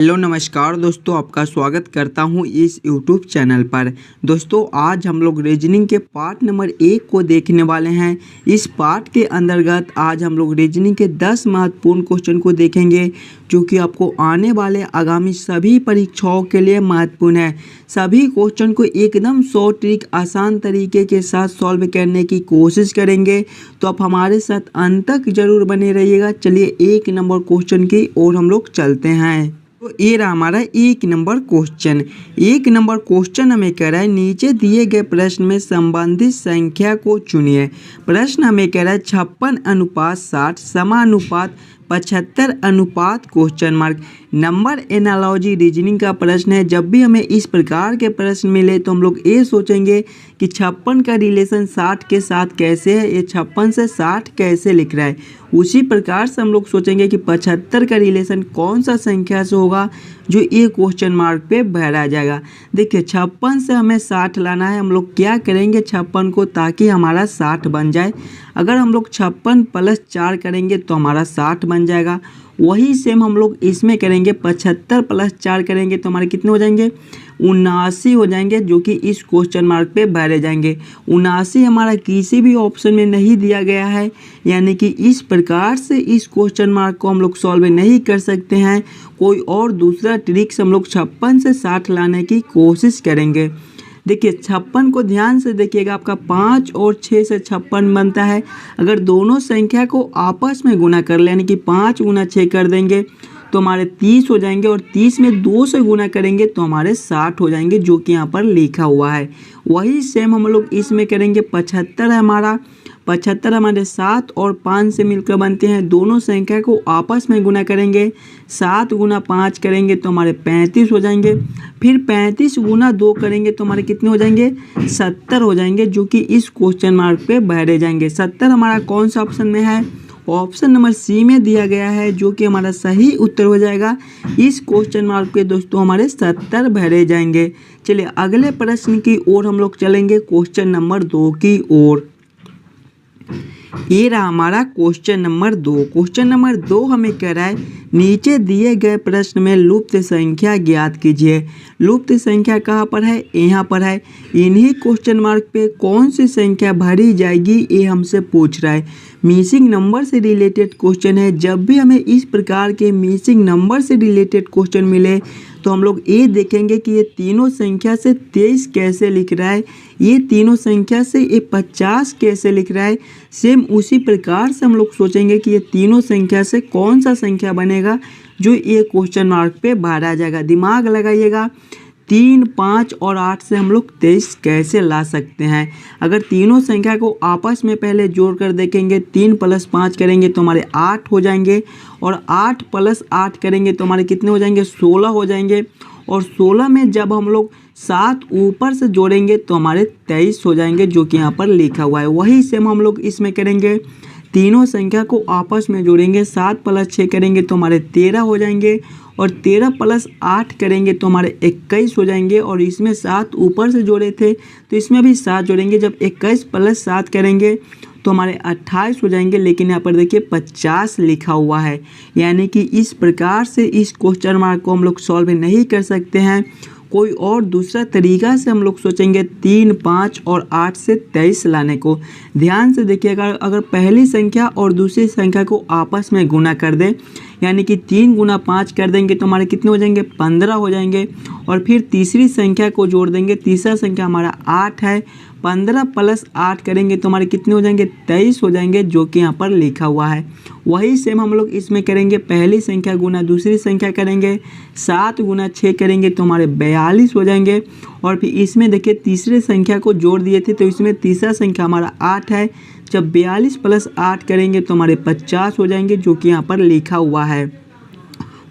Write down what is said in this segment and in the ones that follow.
Hello नमस्कार दोस्तों, आपका स्वागत करता हूं इस यूट्यूब चैनल पर। दोस्तों आज हम लोग रीजनिंग के पार्ट नंबर 1 को देखने वाले हैं। इस पार्ट के अंतर्गत आज हम लोग रीजनिंग के 10 महत्वपूर्ण क्वेश्चन को देखेंगे जो कि आपको आने वाले आगामी सभी परीक्षाओं के लिए महत्वपूर्ण है। सभी क्वेश्चन को एकदम शॉर्ट ट्रिक आसान तरीके के साथ सॉल्व करने की कोशिश करेंगे, तो आप हमारे साथ अंत तक जरूर बने रहिएगा। चलिए 1 नंबर क्वेश्चन की ओर हम लोग चलते हैं। तो ये रहा हमारा 1 नंबर क्वेश्चन। 1 नंबर क्वेश्चन हमें कह रहा है निचे दिए गए प्रश्न में संबंधित संख्या को चुनिए। प्रश्न हमें कह रहा है 56:60 समानुपात 75 question mark. Number analogy reasoning का प्रश्न है। जब भी हमें इस प्रकार के प्रश्न मिले तो हम लोग ये सोचेंगे कि 56 का रिलेशन 60 के साथ कैसे है, ये 56 से 60 कैसे लिख रहा है। उसी प्रकार से हम लोग सोचेंगे कि 75 का रिलेशन कौन सा संख्या से होगा जो ये क्वेश्चन मार्क पे भरा जाएगा। देखिए 56 से हमें 60 लाना है। हम लोग क्या करेंगे 56 को ताकि हमारा 60 बन जाए। अगर हम लोग 56 + 4 करेंगे तो हमारा 60 बन जाएगा। वही सेम हम लोग इसमें करेंगे 75 + 4 करेंगे तो हमारे कितने हो जाएंगे 79 हो जाएंगे, जो कि इस क्वेश्चन मार्क पे भरे जाएंगे। 79 हमारा किसी भी ऑप्शन में नहीं दिया गया है, यानी कि इस प्रकार से इस क्वेश्चन मार्क को हम लोग सॉल्व नहीं कर सकते हैं। कोई और दूसरा ट्रिक्स हम लोग 56 से 60 लाने की कोशिश करेंगे। देखिए 56 को ध्यान से देखिएगा, आपका 5 और 6 से 56 बनता है। अगर दोनों संख्या को आपस में गुना कर ले, यानी कि 5 × 6 कर देंगे तो हमारे 30 हो जाएंगे, और 30 में 2 से गुना करेंगे तो हमारे 60 हो जाएंगे, जो कि यहाँ पर लिखा हुआ है। वही सेम हम लोग इसमें करेंगे। 75 है हमारा, 75 हमारे 7 और 5 से मिलकर बनते हैं। दोनों संख्या को आपस में गुना करेंगे, 7 × 5 करेंगे तो हमारे 35 हो जाएंगे। फिर 35 × 2 करेंगे तो हमारे कितने हो जाएंगे 70 हो जाएंगे, जो कि इस क्वेश्चन मार्क पे भरे जाएंगे। 70 हमारा कौन सा ऑप्शन में है, ऑप्शन नंबर सी में दिया गया है, जो कि हमारा सही उत्तर हो जाएगा। इस क्वेश्चन मार्क पे दोस्तों हमारे 70 भरे जाएंगे। चलिए अगले प्रश्न की ओर हम लोग चलेंगे, क्वेश्चन नंबर 2 की ओर। ये रहा हमारा क्वेश्चन नंबर 2। क्वेश्चन नंबर 2 हमें कह रहा है नीचे दिए गए प्रश्न में लुप्त संख्या ज्ञात कीजिए। लुप्त संख्या कहाँ पर है, यहाँ पर है। इन्हीं क्वेश्चन मार्क पे कौन सी संख्या भरी जाएगी ये हमसे पूछ रहा है। मिसिंग नंबर से रिलेटेड क्वेश्चन है। जब भी हमें इस प्रकार के मिसिंग नंबर से रिलेटेड क्वेश्चन मिले तो हम लोग ये देखेंगे कि ये तीनों संख्या से 23 कैसे लिख रहा है, ये तीनों संख्या से ये 50 कैसे लिख रहा है। सेम उसी प्रकार से हम लोग सोचेंगे कि ये तीनों संख्या से कौन सा संख्या बनेगा जो ये क्वेश्चन मार्क पे भरा जाएगा। दिमाग लगाइएगा, 3, 5 और 8 से हम लोग 23 कैसे ला सकते हैं। अगर तीनों संख्या को आपस में पहले जोड़ कर देखेंगे, 3 + 5 करेंगे तो हमारे 8 हो जाएंगे, और 8 + 8 करेंगे तो हमारे कितने हो जाएंगे 16 हो जाएंगे, और 16 में जब हम लोग 7 ऊपर से जोड़ेंगे तो हमारे 23 हो जाएंगे, जो कि यहाँ पर लिखा हुआ है। वही सेम हम लोग इसमें करेंगे, तीनों संख्या को आपस में जोड़ेंगे, 7 + 6 करेंगे तो हमारे 13 हो जाएंगे, और 13 + 8 करेंगे तो हमारे 21 हो जाएंगे, और इसमें 7 ऊपर से जोड़े थे तो इसमें भी 7 जोड़ेंगे। जब 21 + 7 करेंगे तो हमारे 28 हो जाएंगे, लेकिन यहाँ पर देखिए 50 लिखा हुआ है। यानी कि इस प्रकार से इस क्वेश्चन मार्क को हम लोग सॉल्व नहीं कर सकते हैं। कोई और दूसरा तरीका से हम लोग सोचेंगे 3, 5 और 8 से 23 लाने को। ध्यान से देखिएगा, अगर पहली संख्या और दूसरी संख्या को आपस में गुना कर दें, यानी कि 3 × 5 कर देंगे तो हमारे कितने हो जाएंगे 15 हो जाएंगे, और फिर तीसरी संख्या को जोड़ देंगे। तीसरा संख्या हमारा 8 है, 15 + 8 करेंगे तो हमारे कितने हो जाएंगे 23 हो जाएंगे, जो कि यहाँ पर लिखा हुआ है। वही सेम हम लोग इसमें करेंगे, पहली संख्या गुना दूसरी संख्या करेंगे, 7 × 6 करेंगे तो हमारे 42 हो जाएंगे, और फिर इसमें देखिए तीसरे संख्या को जोड़ दिए थे तो इसमें तीसरा संख्या हमारा 8 है। जब 42 + 8 करेंगे तो हमारे 50 हो जाएंगे, जो कि यहाँ पर लिखा हुआ है।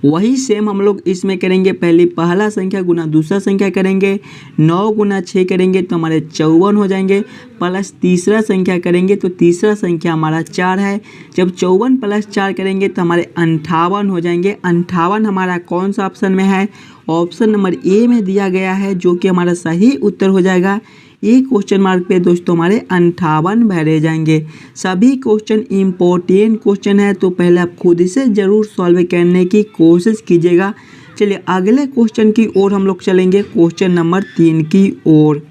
वही सेम हम लोग इसमें करेंगे, पहला संख्या गुना दूसरा संख्या करेंगे, 9 × 6 करेंगे तो हमारे 54 हो जाएंगे, प्लस तीसरा संख्या करेंगे तो तीसरा संख्या हमारा 4 है। जब 54 + 4 करेंगे तो हमारे 58 हो जाएंगे। 58 हमारा कौन सा ऑप्शन में है, ऑप्शन नंबर ए में दिया गया है, जो कि हमारा सही उत्तर हो जाएगा। ये क्वेश्चन मार्क पे दोस्तों हमारे 58 भरे जाएंगे। सभी क्वेश्चन इम्पोर्टेंट क्वेश्चन है, तो पहले आप खुद से ज़रूर सॉल्व करने की कोशिश कीजिएगा। चलिए अगले क्वेश्चन की ओर हम लोग चलेंगे, क्वेश्चन नंबर 3 की ओर।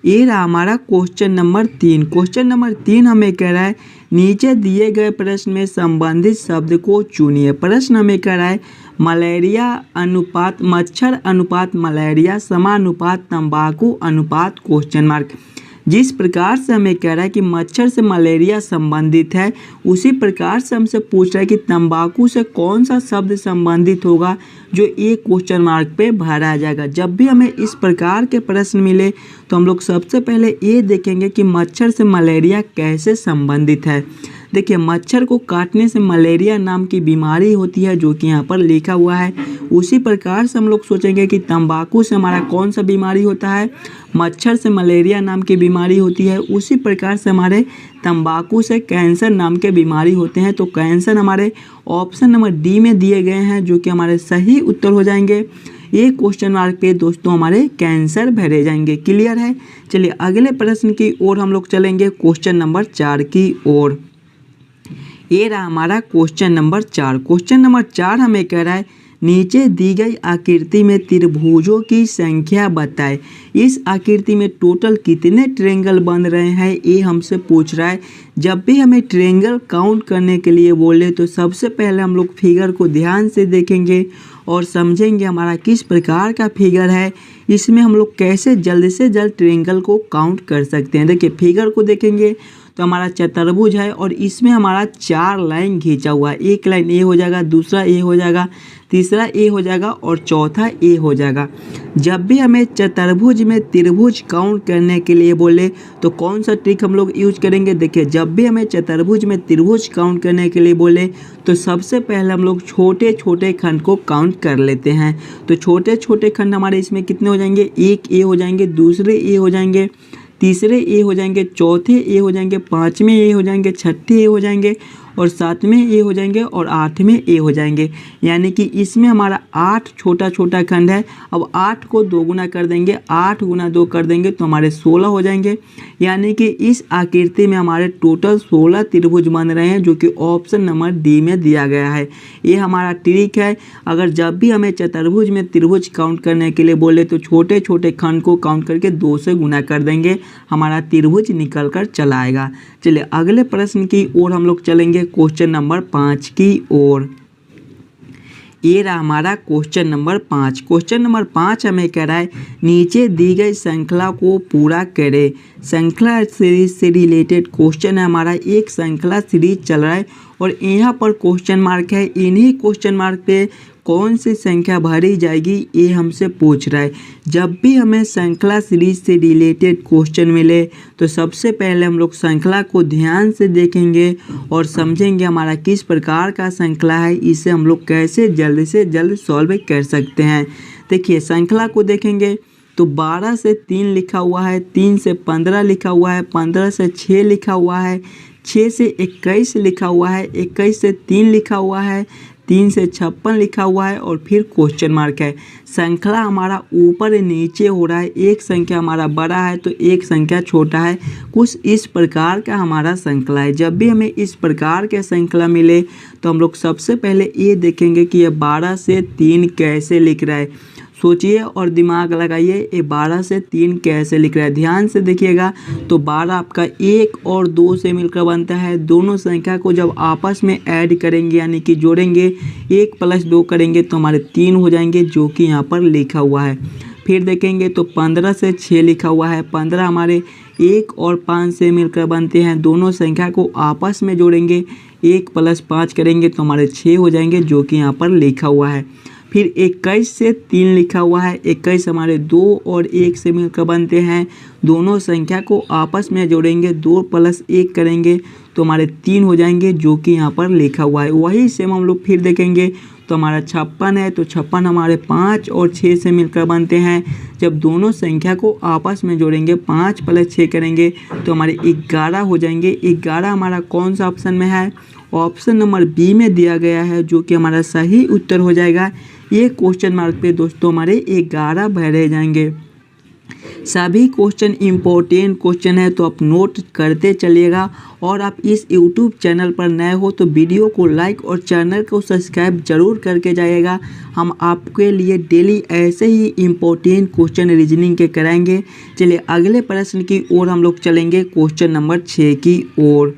ये रहा हमारा क्वेश्चन नंबर 3। क्वेश्चन नंबर 3 हमें कह रहा है नीचे दिए गए प्रश्न में संबंधित शब्द को चुनिए। प्रश्न हमें कह रहा है मलेरिया अनुपात मच्छर अनुपात मलेरिया समानुपात तंबाकू अनुपात क्वेश्चन मार्क। जिस प्रकार से हमें कह रहा है कि मच्छर से मलेरिया संबंधित है, उसी प्रकार से हमसे पूछ रहा है कि तंबाकू से कौन सा शब्द संबंधित होगा जो एक क्वेश्चन मार्क पे भरा जाएगा। जब भी हमें इस प्रकार के प्रश्न मिले तो हम लोग सबसे पहले ये देखेंगे कि मच्छर से मलेरिया कैसे संबंधित है। देखिए मच्छर को काटने से मलेरिया नाम की बीमारी होती है जो कि यहाँ पर लिखा हुआ है। उसी प्रकार से हम लोग सोचेंगे कि तंबाकू से हमारा कौन सा बीमारी होता है, मच्छर से मलेरिया नाम की बीमारी होती है। उसी प्रकार से हमारे तंबाकू से कैंसर नाम के बीमारी होते हैं। तो कैंसर हमारे ऑप्शन नंबर डी में दिए गए हैं जो कि हमारे सही उत्तर हो जाएंगे। ये क्वेश्चन मार्क पे दोस्तों हमारे कैंसर भरे जाएंगे। क्लियर है। चलिए अगले प्रश्न की ओर हम लोग चलेंगे, क्वेश्चन नंबर 4 की ओर। ये रहा हमारा क्वेश्चन नंबर 4। क्वेश्चन नंबर 4 हमें कह रहा है नीचे दी गई आकृति में त्रिभुजों की संख्या बताएं। इस आकृति में टोटल कितने ट्रायंगल बन रहे हैं ये हमसे पूछ रहा है। जब भी हमें ट्रायंगल काउंट करने के लिए बोले तो सबसे पहले हम लोग फिगर को ध्यान से देखेंगे और समझेंगे हमारा किस प्रकार का फिगर है, इसमें हम लोग कैसे जल्द से जल्द ट्रायंगल को काउंट कर सकते हैं। देखिए फिगर को देखेंगे तो हमारा चतुर्भुज है और इसमें हमारा 4 लाइन खींचा हुआ है। एक लाइन ए हो जाएगा, दूसरा ए हो जाएगा, तीसरा ए हो जाएगा और चौथा ए हो जाएगा। जब भी हमें चतुर्भुज में त्रिभुज काउंट करने के लिए बोले तो कौन सा ट्रिक हम लोग यूज करेंगे। देखिए जब भी हमें चतुर्भुज में त्रिभुज काउंट करने के लिए बोले तो सबसे पहले हम लोग छोटे छोटे खंड को काउंट कर लेते हैं। तो छोटे छोटे खंड हमारे इसमें कितने हो जाएंगे, एक ए हो जाएंगे, दूसरे ए हो जाएंगे, तीसरे ए हो जाएंगे, चौथे ए हो जाएंगे, पाँचवें ए हो जाएंगे, छठे ए हो जाएंगे और सातवें ए हो जाएंगे और आठवें ए हो जाएंगे। यानी कि इसमें हमारा 8 छोटा छोटा खंड है। अब 8 को 2 गुना कर देंगे, 8 गुना 2 कर देंगे तो हमारे 16 हो जाएंगे। यानी कि इस आकृति में हमारे टोटल 16 त्रिभुज बन रहे हैं जो कि ऑप्शन नंबर डी में दिया गया है। ये हमारा ट्रिक है। अगर जब भी हमें चतुर्भुज में त्रिभुज काउंट करने के लिए बोले तो छोटे छोटे खंड को काउंट करके 2 से गुना कर देंगे, हमारा त्रिभुज निकल कर चला आएगा। चलिए अगले प्रश्न की ओर हम लोग चलेंगे, क्वेश्चन नंबर 5 की ओर। ये रहा हमारा क्वेश्चन नंबर 5। क्वेश्चन नंबर 5 हमें कह रहा है नीचे दी गई श्रृंखला को पूरा करें। श्रृंखला सीरीज से रिलेटेड क्वेश्चन है हमारा। एक श्रृंखला सीरीज चल रहा है और यहाँ पर क्वेश्चन मार्क है। इन्हीं क्वेश्चन मार्क पे कौन सी संख्या भरी जाएगी ये हमसे पूछ रहा है। जब भी हमें श्रृंखला सीरीज से रिलेटेड क्वेश्चन मिले तो सबसे पहले हम लोग श्रृंखला को ध्यान से देखेंगे और समझेंगे हमारा किस प्रकार का श्रृंखला है, इसे हम लोग कैसे जल्द से जल्द सॉल्व कर सकते हैं। देखिए श्रृंखला को देखेंगे तो 12 से 3 लिखा हुआ है, 3 से 15 लिखा हुआ है, 15 से 6 लिखा हुआ है, 6 से 21 लिखा हुआ है, 21 से 3 लिखा हुआ है, 3 से 56 लिखा हुआ है और फिर क्वेश्चन मार्क है। श्रृंखला हमारा ऊपर नीचे हो रहा है, एक संख्या हमारा बड़ा है तो एक संख्या छोटा है। कुछ इस प्रकार का हमारा श्रृंखला है। जब भी हमें इस प्रकार के श्रृंखला मिले तो हम लोग सबसे पहले ये देखेंगे कि ये 12 से 3 कैसे लिख रहा है। सोचिए और दिमाग लगाइए, ये 12 से 3 कैसे लिख रहा है। ध्यान से देखिएगा तो 12 आपका 1 और 2 से मिलकर बनता है। दोनों संख्या को जब आपस में ऐड करेंगे यानी कि जोड़ेंगे, 1 + 2 करेंगे तो हमारे 3 हो जाएंगे जो कि यहाँ पर लिखा हुआ है। फिर देखेंगे तो 15 से 6 लिखा हुआ है। 15 हमारे 1 और 5 से मिलकर बनते हैं। दोनों संख्या को आपस में जोड़ेंगे, 1 + 5 करेंगे तो हमारे 6 हो जाएंगे जो कि यहाँ पर लिखा हुआ है। फिर 21 से 3 लिखा हुआ है। 21 हमारे 2 और 1 से मिलकर बनते हैं। दोनों संख्या को आपस में जोड़ेंगे, 2 + 1 करेंगे तो हमारे 3 हो जाएंगे जो कि यहाँ पर लिखा हुआ है। वही सेम हम लोग फिर देखेंगे तो हमारा 56 है तो 56 हमारे 5 और 6 से मिलकर बनते हैं। जब दोनों संख्या को आपस में जोड़ेंगे, 5 + 6 करेंगे तो हमारे 11 हो जाएंगे। 11 हमारा कौन सा ऑप्शन में है, ऑप्शन नंबर बी में दिया गया है जो कि हमारा सही उत्तर हो जाएगा। ये क्वेश्चन मार्क पे दोस्तों हमारे 11 भरे जाएंगे। सभी क्वेश्चन इम्पोर्टेंट क्वेश्चन है, तो आप नोट करते चलिएगा। और आप इस यूट्यूब चैनल पर नए हो तो वीडियो को लाइक और चैनल को सब्सक्राइब जरूर करके जाइएगा। हम आपके लिए डेली ऐसे ही इम्पोर्टेंट क्वेश्चन रीजनिंग के कराएंगे। चलिए अगले प्रश्न की ओर हम लोग चलेंगे, क्वेश्चन नंबर 6 की ओर।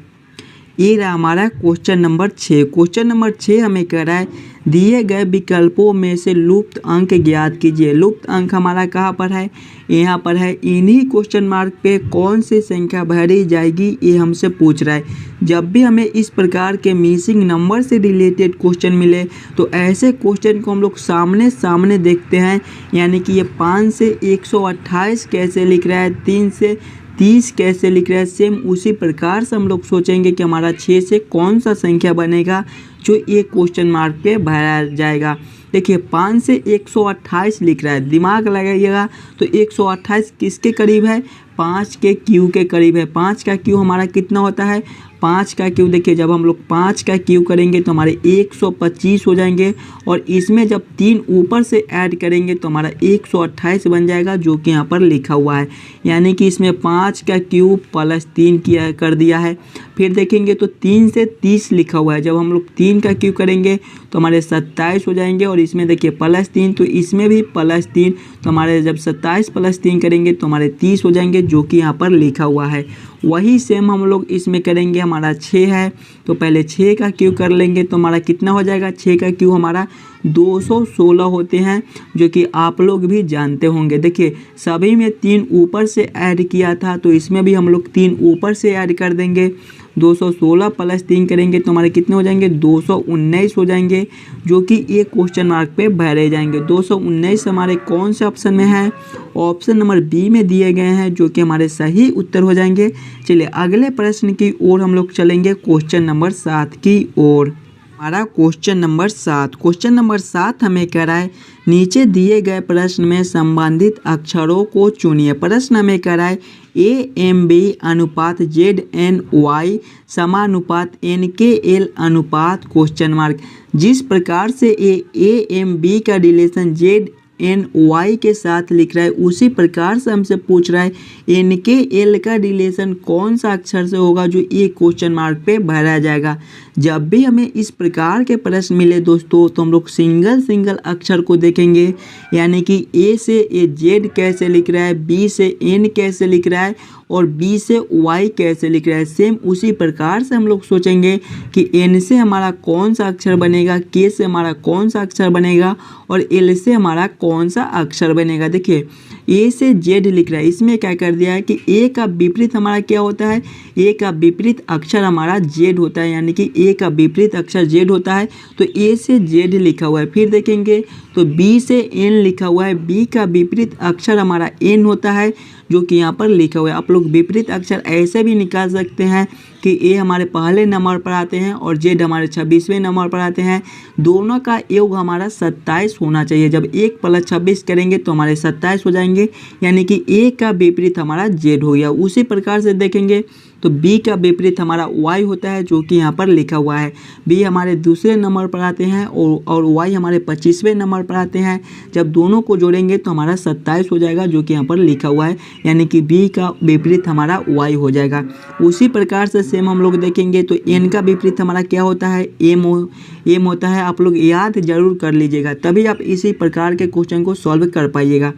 ये रहा हमारा क्वेश्चन नंबर 6। क्वेश्चन नंबर 6 हमें कह रहा है, दिए गए विकल्पों में से लुप्त अंक ज्ञात कीजिए। लुप्त अंक हमारा कहाँ पर है, यहाँ पर है। इन्हीं क्वेश्चन मार्क पे कौन सी संख्या भरी जाएगी, ये हमसे पूछ रहा है। जब भी हमें इस प्रकार के मिसिंग नंबर से रिलेटेड क्वेश्चन मिले तो ऐसे क्वेश्चन को हम लोग सामने सामने देखते हैं। यानी कि ये 5 से 128 कैसे लिख रहा है, 3 से 30 कैसे लिख रहा है, सेम उसी प्रकार से हम लोग सोचेंगे कि हमारा 6 से कौन सा संख्या बनेगा जो ये क्वेश्चन मार्क पे भरा जाएगा। देखिए 5 से 128 लिख रहा है, दिमाग लगाइएगा। तो 128 किसके करीब है, 5 के क्यू के करीब है। 5 का क्यू हमारा कितना होता है, 5 का क्यू देखिए, जब हम लोग 5 का क्यू करेंगे तो हमारे 125 हो जाएंगे। और इसमें जब 3 ऊपर से ऐड करेंगे तो हमारा 128 बन जाएगा, जो कि यहाँ पर लिखा हुआ है। यानी कि इसमें 5 का क्यू प्लस 3 किया कर दिया है। फिर देखेंगे तो 3 से 30 लिखा हुआ है, जब हम लोग 3 का क्यू करेंगे तो हमारे 27 हो जाएंगे। और इसमें देखिए प्लस 3, तो इसमें भी प्लस 3, तो हमारे जब 27 प्लस 3 करेंगे तो हमारे 30 हो जाएंगे, जो कि यहाँ पर लिखा हुआ है। वही सेम हम लोग इसमें करेंगे। हमारा 6 है तो पहले 6 का क्यू कर लेंगे तो हमारा कितना हो जाएगा, 6 का क्यू हमारा 216 होते हैं, जो कि आप लोग भी जानते होंगे। देखिए सभी में 3 ऊपर से ऐड किया था, तो इसमें भी हम लोग 3 ऊपर से ऐड कर देंगे। 216 प्लस 3 करेंगे तो हमारे कितने हो जाएंगे, 219 हो जाएंगे, जो कि ये क्वेश्चन मार्क पे भरे जाएंगे। 219 हमारे कौन से ऑप्शन में है, ऑप्शन नंबर बी में दिए गए हैं, जो कि हमारे सही उत्तर हो जाएंगे। चलिए अगले प्रश्न की ओर हम लोग चलेंगे, क्वेश्चन नंबर 7 की ओर। हमारा क्वेश्चन नंबर 7। क्वेश्चन नंबर 7 हमें कह रहा है, नीचे दिए गए प्रश्न में संबंधित अक्षरों को चुनिए। प्रश्न हमें कह रहा है, AMB अनुपात ZNY समानुपात NKL अनुपात क्वेश्चन मार्क। जिस प्रकार से AMB का रिलेशन ZNY के साथ लिख रहा है, उसी प्रकार से हमसे पूछ रहा है NKL का रिलेशन कौन सा अक्षर से होगा, जो ये क्वेश्चन मार्क पे भरा जाएगा। जब भी हमें इस प्रकार के प्रश्न मिले दोस्तों, तो हम लोग सिंगल सिंगल अक्षर को देखेंगे। यानी कि A से Z कैसे लिख रहा है, B से N कैसे लिख रहा है, और B से Y कैसे लिख रहा है। सेम उसी प्रकार से हम लोग सोचेंगे कि N से हमारा कौन सा अक्षर बनेगा, K से हमारा कौन सा अक्षर बनेगा, और L से हमारा कौन सा अक्षर बनेगा। देखिए A से Z लिख रहा है, इसमें क्या कर दिया है कि A का विपरीत हमारा क्या होता है, A का विपरीत अक्षर हमारा Z होता है। यानी कि A का विपरीत अक्षर Z होता है, तो A से Z लिखा हुआ है। फिर देखेंगे तो B से N लिखा हुआ है, B का विपरीत अक्षर हमारा N होता है, जो कि यहाँ पर लिखा हुआ है। आप लोग विपरीत अक्षर ऐसे भी निकाल सकते हैं कि A हमारे पहले नंबर पर आते हैं और Z हमारे 26वें नंबर पर आते हैं। दोनों का योग हमारा 27 होना चाहिए। जब 1 प्लस 26 करेंगे तो हमारे 27 हो जाएंगे। यानी कि A का विपरीत हमारा Z हो गया। उसी प्रकार से देखेंगे तो B का विपरीत हमारा Y होता है, जो कि यहाँ पर लिखा हुआ है। B हमारे दूसरे नंबर पर आते हैं और Y हमारे 25वें नंबर पर आते हैं। जब दोनों को जोड़ेंगे तो हमारा 27 हो जाएगा, जो कि यहाँ पर लिखा हुआ है। यानी कि B का विपरीत हमारा Y हो जाएगा। उसी प्रकार से सेम हम लोग देखेंगे तो N का विपरीत हमारा क्या होता है, M होता है। आप लोग याद जरूर कर लीजिएगा, तभी आप इसी प्रकार के क्वेश्चन को सॉल्व कर पाइएगा।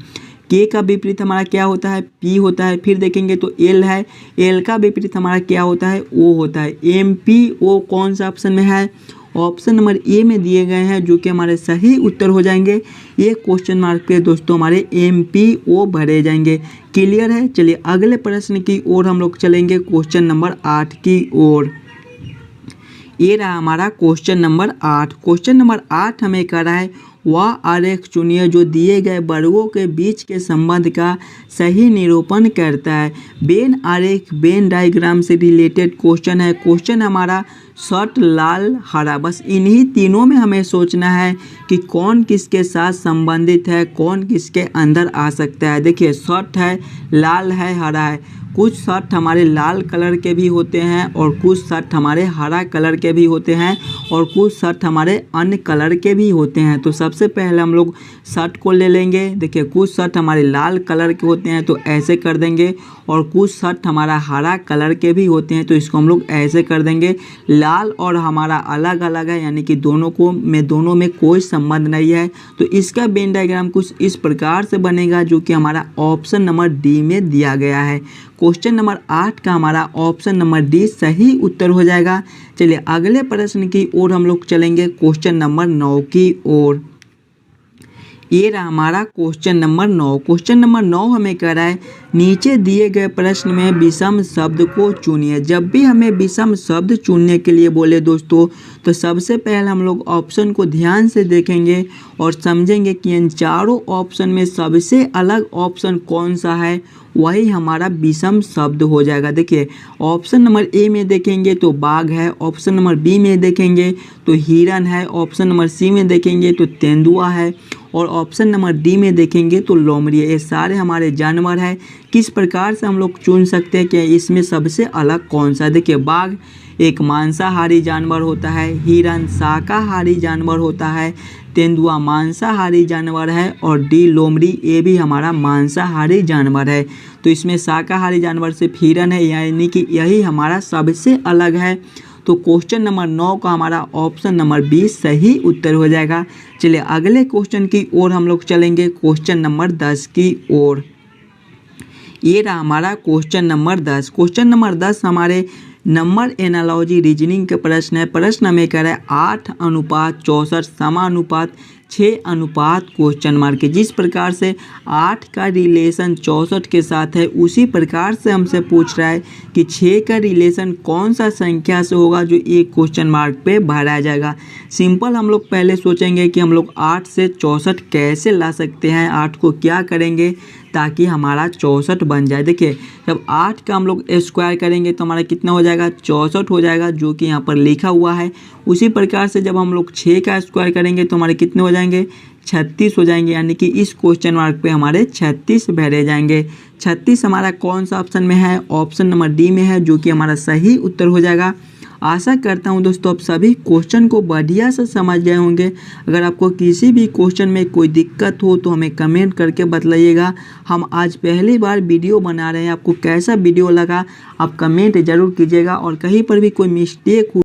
K का विपरीत हमारा क्या होता है, P होता है। फिर देखेंगे तो L है, L का विपरीत हमारा क्या होता है, O होता है। MPO कौन सा ऑप्शन में है, ऑप्शन नंबर ए में दिए गए हैं, जो कि हमारे सही उत्तर हो जाएंगे। ये क्वेश्चन मार्क पे दोस्तों हमारे MPO भरे जाएंगे। क्लियर है। चलिए अगले प्रश्न की ओर हम लोग चलेंगे, क्वेश्चन नंबर 8 की ओर। ये रहा हमारा क्वेश्चन नंबर 8। क्वेश्चन नंबर 8 हमें कह रहा है, वह आरेख चुनिए जो दिए गए वर्गों के बीच के संबंध का सही निरूपण करता है। वेन आरेख वेन डायग्राम से रिलेटेड क्वेश्चन है। क्वेश्चन हमारा शर्ट लाल हरा, बस इन्हीं तीनों में हमें सोचना है कि कौन किसके साथ संबंधित है, कौन किसके अंदर आ सकता है। देखिए शर्ट है, लाल है, हरा है। कुछ शर्ट हमारे लाल कलर के भी होते हैं और कुछ शर्ट हमारे हरा कलर के भी होते हैं और कुछ शर्ट हमारे अन्य कलर के भी होते हैं। तो सबसे पहले हम लोग शर्ट को ले लेंगे। देखिए कुछ शर्ट हमारे लाल कलर के होते हैं तो ऐसे कर देंगे और कुछ शर्ट हमारा हरा कलर के भी होते हैं तो इसको हम लोग ऐसे कर देंगे। लाल और हमारा अलग अलग है, यानी कि दोनों में कोई संबंध नहीं है। तो इसका वेन डायग्राम कुछ इस प्रकार से बनेगा जो कि हमारा ऑप्शन नंबर डी में दिया गया है। क्वेश्चन नंबर 8 का हमारा ऑप्शन नंबर डी सही उत्तर हो जाएगा। चलिए अगले प्रश्न की ओर हम लोग चलेंगे, क्वेश्चन नंबर 9 की ओर। ये रहा हमारा क्वेश्चन नंबर 9। क्वेश्चन नंबर 9 हमें कह रहा है नीचे दिए गए प्रश्न में विषम शब्द को चुनिए। जब भी हमें विषम शब्द चुनने के लिए बोले दोस्तों, तो सबसे पहले हम लोग ऑप्शन को ध्यान से देखेंगे और समझेंगे कि इन चारों ऑप्शन में सबसे अलग ऑप्शन कौन सा है, वही हमारा विषम शब्द हो जाएगा। देखिए ऑप्शन नंबर ए में देखेंगे तो बाघ है, ऑप्शन नंबर बी में देखेंगे तो हिरन है, ऑप्शन नंबर सी में देखेंगे तो तेंदुआ है और ऑप्शन नंबर डी में देखेंगे तो लोमड़ी है। ये सारे हमारे जानवर हैं। किस प्रकार से हम लोग चुन सकते हैं कि इसमें सबसे अलग कौन सा। देखिए बाघ एक मांसाहारी जानवर होता है, हिरन शाकाहारी जानवर होता है, तेंदुआ मांसाहारी जानवर है और डी लोमड़ी ये भी हमारा मांसाहारी जानवर है। तो इसमें शाकाहारी जानवर सिर्फ हिरन है, यानी कि यही हमारा सबसे अलग है। तो क्वेश्चन नंबर 9 का हमारा ऑप्शन नंबर बी सही उत्तर हो जाएगा। चलिए अगले क्वेश्चन की ओर हम लोग चलेंगे, क्वेश्चन नंबर 10 की ओर। ये रहा हमारा क्वेश्चन नंबर 10। क्वेश्चन नंबर 10 हमारे नंबर एनालॉजी रीजनिंग के प्रश्न है। प्रश्न हमें कह रहा है 8:64 समानुपात 6 क्वेश्चन मार्क है। जिस प्रकार से 8 का रिलेशन 64 के साथ है, उसी प्रकार से हमसे पूछ रहा है कि 6 का रिलेशन कौन सा संख्या से होगा जो एक क्वेश्चन मार्क पे भरा जाएगा। सिंपल हम लोग पहले सोचेंगे कि हम लोग 8 से 64 कैसे ला सकते हैं, 8 को क्या करेंगे ताकि हमारा 64 बन जाए। देखिए जब 8 का हम लोग स्क्वायर करेंगे तो हमारा कितना हो जाएगा, 64 हो जाएगा, जो कि यहाँ पर लिखा हुआ है। उसी प्रकार से जब हम लोग 6 का स्क्वायर करेंगे तो हमारे कितने हो जाएंगे, 36 हो जाएंगे, यानी कि इस क्वेश्चन मार्क पे हमारे 36 भरे जाएंगे। 36 हमारा कौन सा ऑप्शन में है, ऑप्शन नंबर डी में है, जो कि हमारा सही उत्तर हो जाएगा। आशा करता हूं दोस्तों आप सभी क्वेश्चन को बढ़िया से समझ गए होंगे। अगर आपको किसी भी क्वेश्चन में कोई दिक्कत हो तो हमें कमेंट करके बताइएगा। हम आज पहली बार वीडियो बना रहे हैं, आपको कैसा वीडियो लगा आप कमेंट ज़रूर कीजिएगा और कहीं पर भी कोई मिस्टेक हो